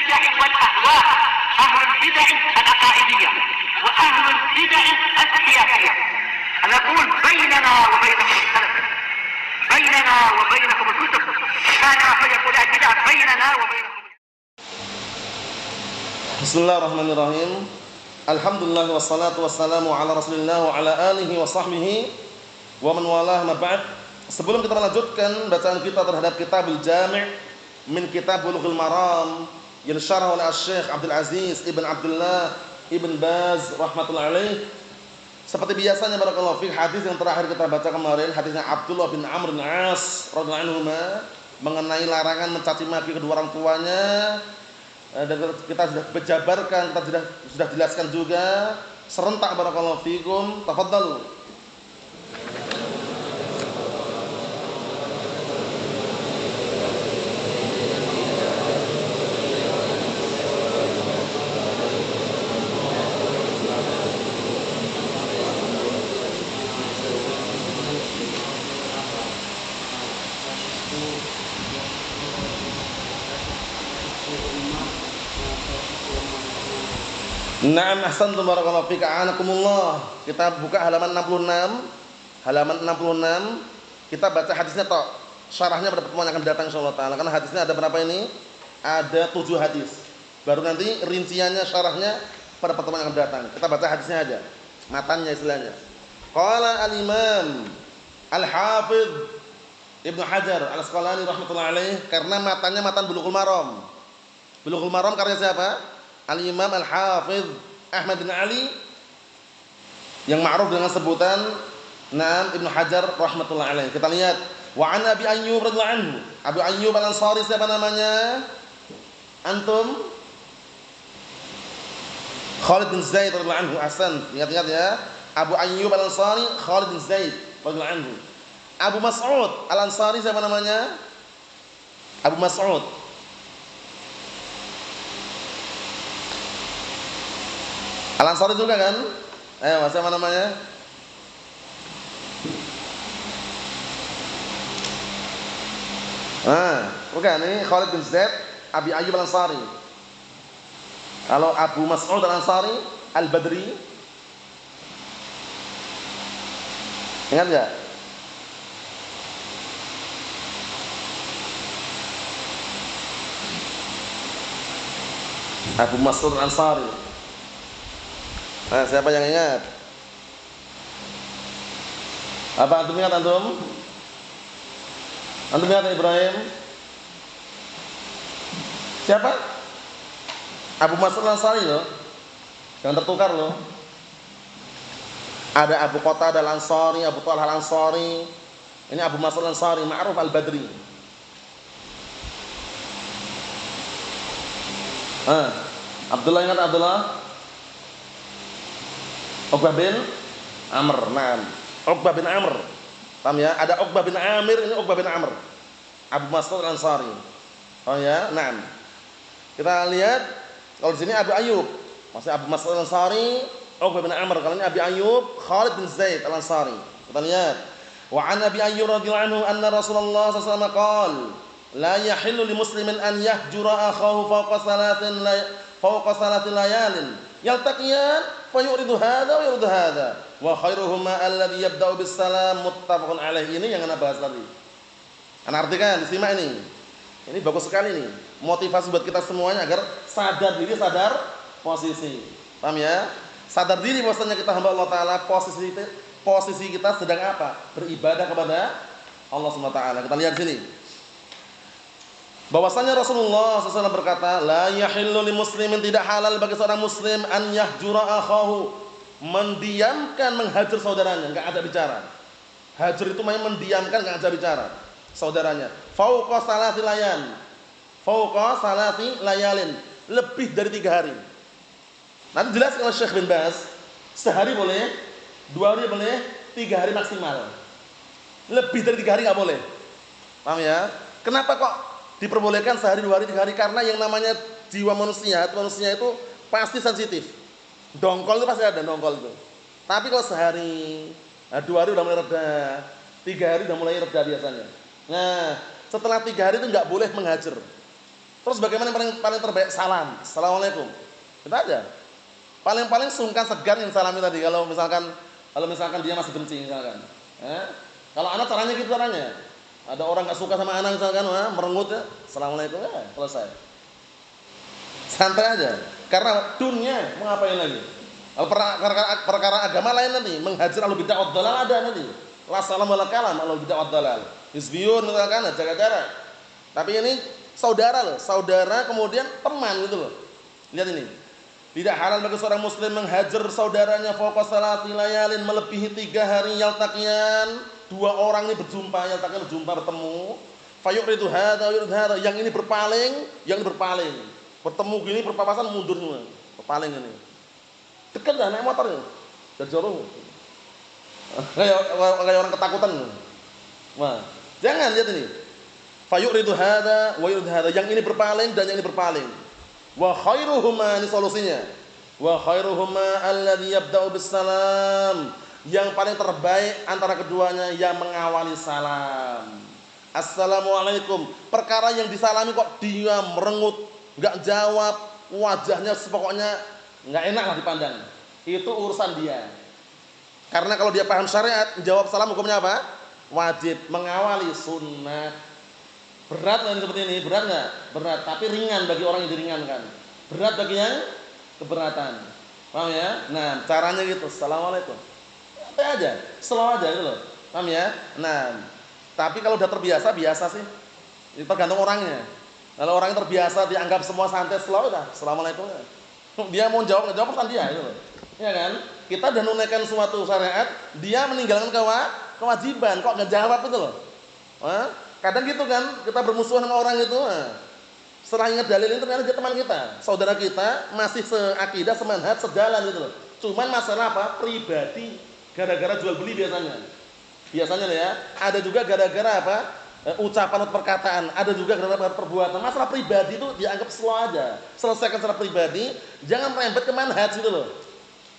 البدع والأهواء، أهل البدع العقائدية وأهل البدع السياسية. نقول بيننا وبينكم السلف، بيننا وبينكم الكتب، كان فيقول البدع بيننا وبينكم. Bismillahirrahmanirrahim. Alhamdulillah wassalatu wassalamu ala Rasulillah wa ala alihi wa sahbihi wa man walah, ma ba'd. Sebelum kita melanjutkan bacaan kita terhadap Kitabul Jami' min Kitab Bulughul Maram yang syarah oleh Syekh Abdul Aziz Ibn Abdullah Ibn Baz rahmatullahi alaih, seperti biasanya barakallahu fiik, hadis yang terakhir kita baca kemarin, hadisnya Abdullah bin Amr bin As radhiyallahu anhuma mengenai larangan mencaci maki kedua orang tuanya. Dan kita sudah berjabarkan, kita sudah jelaskan juga serentak barakallahu fikum. Tafadhal. Na'am, ahsantum barakallahu fika, a'anakumullah. Kita buka halaman 66. Halaman 66. Kita baca hadisnya tok. Syarahnya pada pertemuan yang akan datang insyaallah taala. Karena hadisnya ada berapa ini? Ada 7 hadis. Baru nanti rinciannya, syarahnya pada pertemuan yang akan datang. Kita baca hadisnya aja. Matannya istilahnya. Qala al-Imam Al-Hafidz Ibnu Hajar Al-Asqalani rahimatullah alaih, karena matannya matan Bulughul Maram. Bulughul Maram karya siapa? Al-Imam Al-Hafidz Ahmad bin Ali yang ma'ruf dengan sebutan Ibnu Hajar rahmatullah alaih. Kita lihat, wa an Abi Ayyub radhiyallahu anhu. Abu Ayyub Al-Ansari siapa namanya? Antum? Khalid bin Zaid radhiyallahu anhu. Ahsan, ingat-ingat ya. Abu Ayyub Al-Ansari Khalid bin Zaid radhiyallahu anhu. Abu Mas'ud Al-Ansari siapa namanya? Abu Mas'ud. Al-Ansari juga kan? Ayo, siapa namanya? Bukan, ini Khalid bin Zaid Abi Ayyub Al-Ansari. Kalau Abu Mas'ud Al-Ansari Al-Badri, ingat enggak? Abu Mas'ud Al-Ansari. Siapa yang ingat? Apa antum ingat antum? Antum ingat Ibrahim? Siapa? Abu Mas'ud Al-Ansari loh. Jangan tertukar loh. Ada Abu Qatadah Al-Ansari, Abu Talha Al-Ansari. Ini Abu Mas'ud Al-Ansari, ma'ruf Al-Badri. Abdullah, ingat Abdullah? Uqbah bin Amr. Naam. Uqbah bin Amr. Paham ya? Ada Uqbah bin Amir, ini Uqbah bin Amr. Abu Mas'ud Al-Ansari. Oh ya, naam. Kita lihat kalau di sini Abu Ayyub, masih Abu Mas'ud Al-Ansari, Uqbah bin Amr. Kalau ini Abi Ayyub, Khalid bin Zaid Al-Ansari. Kita lihat. Wa an Abi Ayyub radhiyallahu anhu anna Rasulullah sallallahu alaihi wasallam qala, la yahillu li muslimin an yahjura akhahu fawqa salatin layalin. Yaltaqiyan fa yuridu hadza wa yuridu hadza wa khairuhuma alladhi yabda'u bis salam, muttafaqun alaih. Ini yang ana bahas tadi. Ana artikan, disimak ini. Ini bagus sekali nih. Motivasi buat kita semuanya agar sadar diri, sadar posisi. Paham ya? Sadar diri bahwasanya kita hamba Allah taala, posisi kita sedang apa? Beribadah kepada Allah Subhanahu wa taala. Kita lihat sini. Bahwasanya Rasulullah SAW berkata, la yahillu li muslimin, tidak halal bagi seorang muslim an yahjura akhahu, mendiamkan, menghajar saudaranya, enggak ada bicara. Hajar itu maknanya mendiamkan, enggak ada bicara saudaranya. Fauqa salati layan. Fauqa salati layalin, lebih dari 3 hari. Nanti jelas oleh Syekh bin Baz, sehari boleh, 2 hari boleh, 3 hari maksimal. Lebih dari 3 hari enggak boleh. Paham ya? Kenapa kok diperbolehkan sehari, 2 hari, 3 hari? Karena yang namanya jiwa manusia, hati manusia itu pasti sensitif. Dongkol itu pasti ada, dongkol itu. Tapi kalau sehari, 2 hari udah mulai reda, 3 hari udah mulai reda biasanya. Nah, setelah 3 hari itu nggak boleh menghajar. Terus bagaimana yang paling terbaik? Salam. Assalamualaikum. Itu aja. Paling sungkan segan yang salami tadi kalau misalkan dia masih benci misalkan. Kalau anak caranya gitu caranya. Ada orang enggak suka sama anak misalkan, merengut ya, assalamualaikum ya, selesai. Santai aja. Karena dunia mau ngapain lagi? Kalau perkara agama lain nanti, menghajar al bid'ah wad dhalal ada nanti. La salam wala kalam al bid'ah wad dhalal. Hizbiyun misalkan jaga jarak. Tapi ini saudara loh, saudara kemudian teman gitu loh. Lihat ini. Tidak halal bagi seorang muslim menghajar saudaranya fawqa salati layalin, melebihi 3 hari yaltaqiyan. 2 orang ini berjumpa, yaltaqiyan berjumpa bertemu. Fayuridu hadza yuridu hadza, yang ini berpaling, yang ini berpaling. Bertemu gini berpapasan mundur semua. Berpaling ini. Dekat dah naik motor ini. Jajorong. Kayak orang ketakutan. Wah, jangan lihat ini. Fayuridu hadza wa yuridu hadza, yang ini berpaling dan yang ini berpaling. Wa khairuhuma, ini solusinya. Wa khairuhuma alladzi yabda'u bis salam. Yang paling terbaik antara keduanya yang mengawali salam. Assalamualaikum. Perkara yang disalami kok dia merengut, enggak jawab, wajahnya pokoknya enggak enak lah dipandang. Itu urusan dia. Karena kalau dia paham syariat, jawab salam hukumnya apa? Wajib. Mengawali sunnah. Berat kan seperti ini? Berat enggak? Berat, tapi ringan bagi orang yang diringankan. Berat bagi yang keberatan. Paham ya? Nah, caranya gitu. Assalamualaikum. Apa aja, slow aja gitu loh. Paham ya? Nah, tapi kalau udah terbiasa, biasa sih. Itu tergantung orangnya. Kalau orang yang terbiasa dianggap semua santai, slow udah. Assalamualaikum. Dia mau jawab, enggak jawab kan dia gitu loh. Ya kan? Kita udah menunaikan suatu syariat, dia meninggalkan kewajiban, kok enggak jawab itu loh. Kadang gitu kan, kita bermusuhan sama orang itu. Setelah ingat dalil ini ternyata dia teman kita, saudara kita, masih seakidah, semanhaj, sejalan gitu loh. Cuman masalah apa? Pribadi, gara-gara jual beli biasanya. Biasanya loh ya. Ada juga gara-gara apa? Ucapan atau perkataan. Ada juga gara-gara perbuatan. Masalah pribadi itu dianggap slow aja. Selesaikan secara pribadi, jangan merembet ke manhaj gitu loh.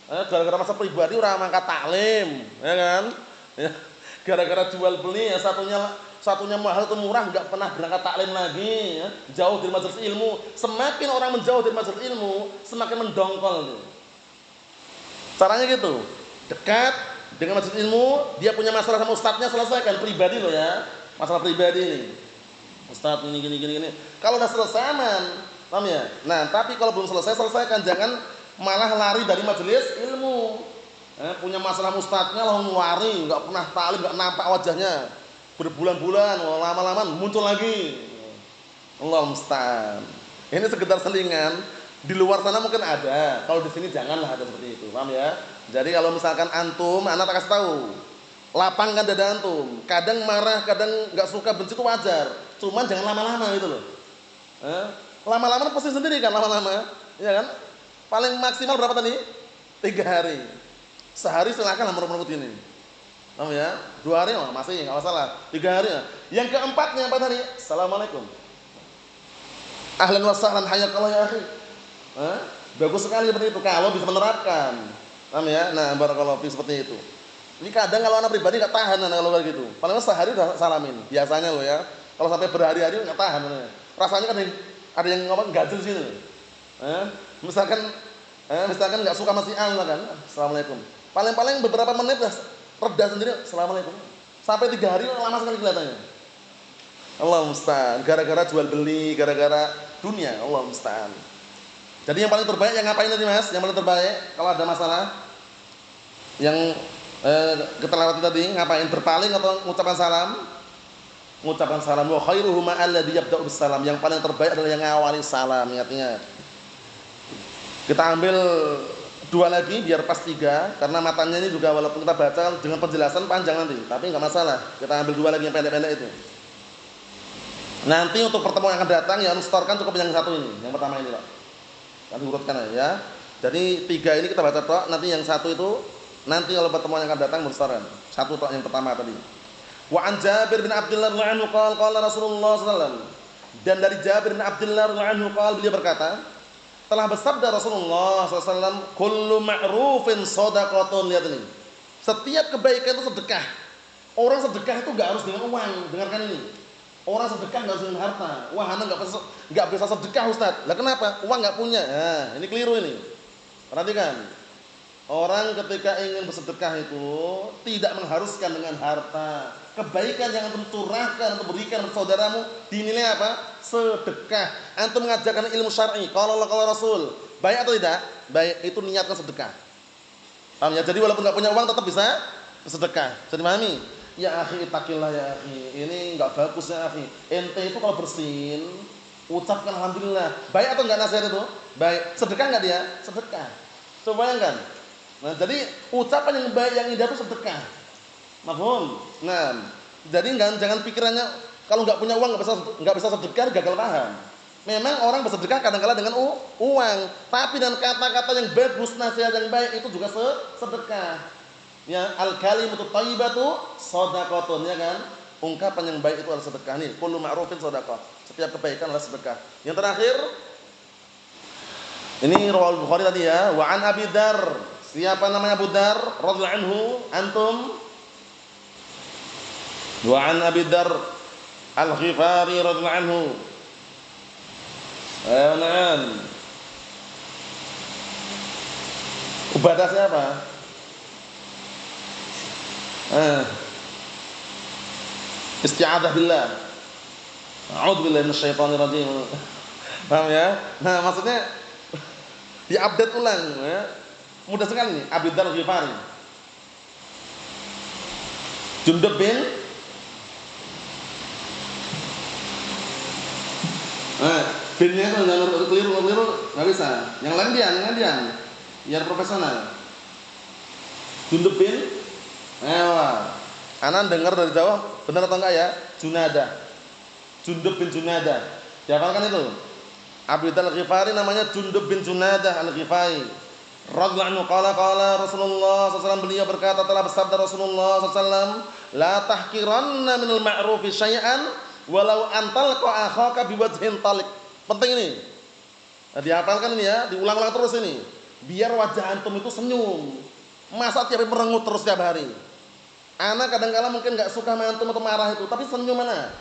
Gara-gara masalah pribadi orang mangkat taklim, ya kan? Ya. Gara-gara jual beli ya satunya mahal atau murah, enggak pernah berangkat taklim lagi, ya. Jauh dari majelis ilmu. Semakin orang menjauh dari majelis ilmu, semakin mendongkol tuh. Caranya gitu. Dekat dengan majelis ilmu, dia punya masalah sama ustadznya, selesaikan pribadi loh ya. Masalah pribadi ini. Ustadz gini. Kalau udah selesai aman, paham ya? Nah, tapi kalau belum selesai, selesaikan, jangan malah lari dari majelis ilmu. Punya masalah ustadznya langsung lari, enggak pernah taklim, enggak nampak wajahnya. Berbulan-bulan, lama-lama muncul lagi. Allah musta'an. Ini sekedar selingan. Di luar sana mungkin ada. Kalau di sini janganlah ada seperti itu. Paham ya? Jadi kalau misalkan antum, anak tak kasih tahu. Lapangkan dada antum. Kadang marah, kadang enggak suka, benci itu wajar. Cuman jangan lama-lama gitu loh. Lama-lama pasti sendiri kan lama-lama. Iya kan? Paling maksimal berapa tadi? 3 hari. Sehari silakan merenggut ini. Paham ya? 2 hari masih enggak masalah. 3 hari. Yang keempatnya apa tadi? Assalamualaikum. Ahlan wa sahlan hayakallah ya akhi. Bagus sekali seperti itu kalau bisa menerapkan. Paham ya? Nah, barakallahu fi seperti itu. Ini kadang kalau anak pribadi enggak tahan kalau kayak gitu. Paling sehari udah salamin. Biasanya loh ya. Kalau sampai berhari-hari enggak tahan. Rasanya kan ada yang ngomong gajul sini. Misalkan enggak suka masih kan. Assalamualaikum. Paling-paling beberapa menit dah reda sendiri. Assalamualaikum. Sampai 3 hari lama sekali kelihatannya. Allah musta'an. Gara-gara jual beli, gara-gara dunia. Allah musta'an. Jadi yang paling terbaik yang ngapain tadi Mas? Yang paling terbaik kalau ada masalah yang kita lewati tadi ngapain? Berpaling atau mengucapkan salam? Mengucapkan salam. Wa khairuhuma alladzi yabda'u bis salam. Yang paling terbaik adalah yang ngawali salam. Ingat-ingat. Kita ambil 2 lagi biar pas 3 karena matanya ini juga walaupun kita baca dengan penjelasan panjang nanti, tapi enggak masalah. Kita ambil 2 lagi yang pendek-pendek itu. Nanti untuk pertemuan yang akan datang yang setorkan cukup yang satu ini, yang pertama ini, Pak. Nanti urutkan ya. Jadi 3 ini kita baca tok, nanti yang satu itu nanti kalau pertemuan yang akan datang bersetorkan. Satu tok yang pertama tadi. Wa an Jabir bin Abdullah radhiyallahu anhu qala Rasulullah sallallahu alaihi wasallam. Dan dari Jabir bin Abdullah radhiyallahu anhu beliau berkata, telah bersabda Rasulullah SAW, kullu ma'rufin shadaqatun. Lihat ini. Setiap kebaikan itu sedekah. Orang sedekah itu enggak harus dengan uang. Dengarkan ini. Orang sedekah nggak harus dengan harta. Wah, anak nggak bisa sedekah Ustaz. Lah kenapa? Uang nggak punya. Nah, ini keliru ini. Perhatikan. Orang ketika ingin bersedekah itu tidak mengharuskan dengan harta. Kebaikan yang antum curahkan atau berikan kepada saudaramu dinilai apa? Sedekah. Antum mengajarkan ilmu syar'i. Kalau Allah kalau Rasul, baik atau tidak? Baik, itu niatkan sedekah. Paham ya? Jadi walaupun nggak punya uang tetap bisa bersedekah. Bisa dipahami? Ya akhi, ittaqillah ya akhi. Ini enggak bagus ya akhi. Ente itu kalau bersin, ucapkan alhamdulillah. Baik atau enggak nasihat itu? Baik. Sedekah enggak dia? Sedekah. Coba bayangkan. Nah, jadi ucapan yang baik yang indah itu sedekah. Mafhum? Nah, jadi jangan pikirannya kalau enggak punya uang enggak bisa sedekah, gagal paham. Memang orang bersedekah kadang-kala dengan uang, tapi dengan kata-kata yang bagus, nasihat yang baik itu juga sedekah. Ya, al-kalimatu thayyibatu shadaqatun, ya kan? Ungkapan yang baik itu adalah sedekah. Nih, kullu ma'rufin shadaqah. Setiap kebaikan adalah sedekah. Yang terakhir, ini riwayat Bukhari tadi ya, wa an Abi Dzar. Siapa namanya Abu Dzar radhiyallahu anhu? Antum? Wa an Abi Dzar Al-Ghifari radhiyallahu anhu. Na'am. Ibadah siapa? Isti'adzah billah. A'udzu billahi minasyaitonir rajim. Paham ya? Nah, maksudnya diupdate ulang ya. Mudah sekali nih, Abu Dzar Al-Ghifari. Jundub bin binnya kalau jangan keliru enggak bisa. Yang lain dian. Biar profesional. Jundub bin Anak dengar dari jauh, benar atau enggak ya? Junadah. Jundub bin Junadah. Dihafalkan itu. Abu Dzar Al-Ghifari namanya Jundub bin Junadah Al-Ghifari. Radhiyallahu anhu qala Rasulullah SAW, beliau berkata, telah bersabda Rasulullah SAW, la tahqiranna minal ma'rufi syai'an walau antalqa akhaka biwajhin talik. Penting ini. Nah, dihafalkan ini ya, diulang-ulang terus ini. Biar wajah antum itu senyum. Masa tiap hari merengut terus tiap hari? Anak kadang-kala mungkin enggak suka sama antum atau marah itu, tapi senyum mana?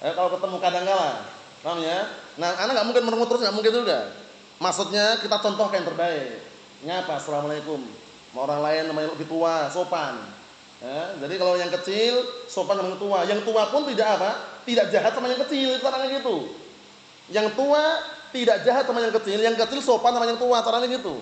Kalau ketemu kadang-kala. Paham ya? Nah, anak enggak mungkin merengut terus, enggak mungkin juga. Maksudnya kita contohkan yang terbaik. Nyapa, assalamualaikum. Sama orang lain namanya lebih tua, sopan. Ya, jadi kalau yang kecil sopan sama yang tua. Yang tua pun tidak apa? Tidak jahat sama yang kecil, caranya gitu. Yang tua tidak jahat sama yang kecil sopan sama yang tua, caranya gitu.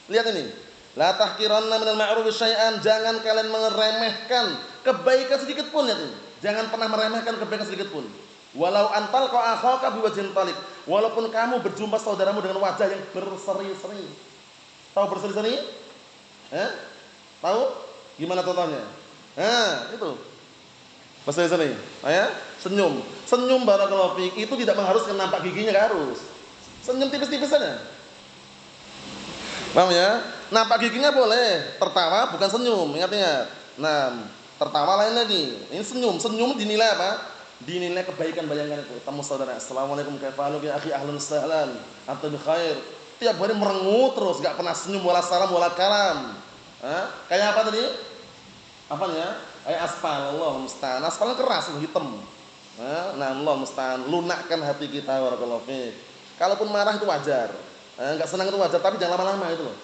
Lihat ini. La tahqiranna minal ma'rufi syai'an, jangan kalian meremehkan kebaikan sedikit pun, lihat ini. Jangan pernah meremehkan kebaikan sedikit pun. Walau antalqa akhaka biwajhin talik. Walaupun kamu berjumpa saudaramu dengan wajah yang berseri-seri. Tahu berseri-seri? Tahu? Gimana contohnya? Itu. Berseri-seri. Ya? Senyum. Senyum barakallahu fiik itu tidak mengharuskan nampak giginya, enggak harus. Senyum tipis-tipis saja. Paham ya? Nampak giginya boleh, tertawa bukan senyum, ingat-ingat. Nah, tertawa lain lagi. Ini senyum. Senyum dinilai apa? Dinilai kebaikan, bayangkan itu. Temu saudara, assalamualaikum kaifahaluka ya akhi, ahlan sahlan, antum bi khair. Tiap hari merengut terus, enggak pernah senyum wala salam wala kalam. Kayak apa tadi? Apanya? Kayak aspal, Allah musta'an. Aspalnya keras, hitam. Nah, Allah musta'an. Lunakkan hati kita, barakallahu fiik. Kalaupun marah itu wajar. Enggak senang itu wajar, tapi jangan lama-lama itu loh.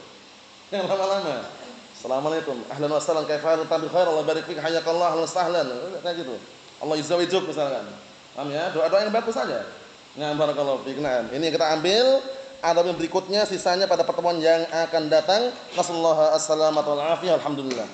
Jangan lama-lama. Assalamualaikum, ahlan wa sahlan, kaifahaluka bi khair, Allah barik fik, hayakallah, ahlan sahlan. Kayak gitu. Allah yuzawijuk misalkan. Paham ya? Doa-doa yang bagus saja. Nah, barakallahu fiik. Nah, ini kita ambil. Adab yang berikutnya sisanya pada pertemuan yang akan datang. Nasallahu as-salamata wal afiyah. Alhamdulillah.